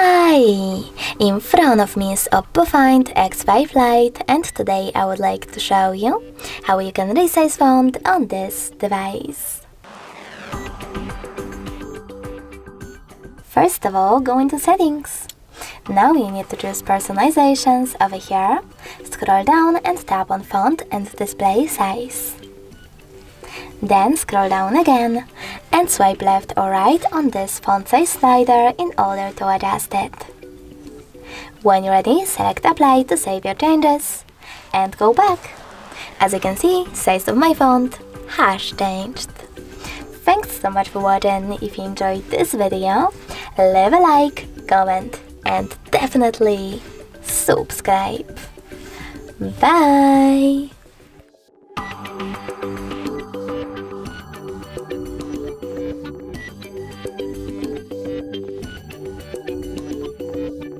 Hi! In front of me is OPPO FIND X5 LITE, and today I would like to show you how you can resize font on this device. First of all, go into settings. Now you need to choose personalizations over here, scroll down and tap on font and display size. Then scroll down again and swipe left or right on this font size slider in order to adjust it. When you're ready, select apply to save your changes and go back. As you can see, size of my font has changed. Thanks so much for watching. If you enjoyed this video, leave a like, comment and definitely subscribe. Bye!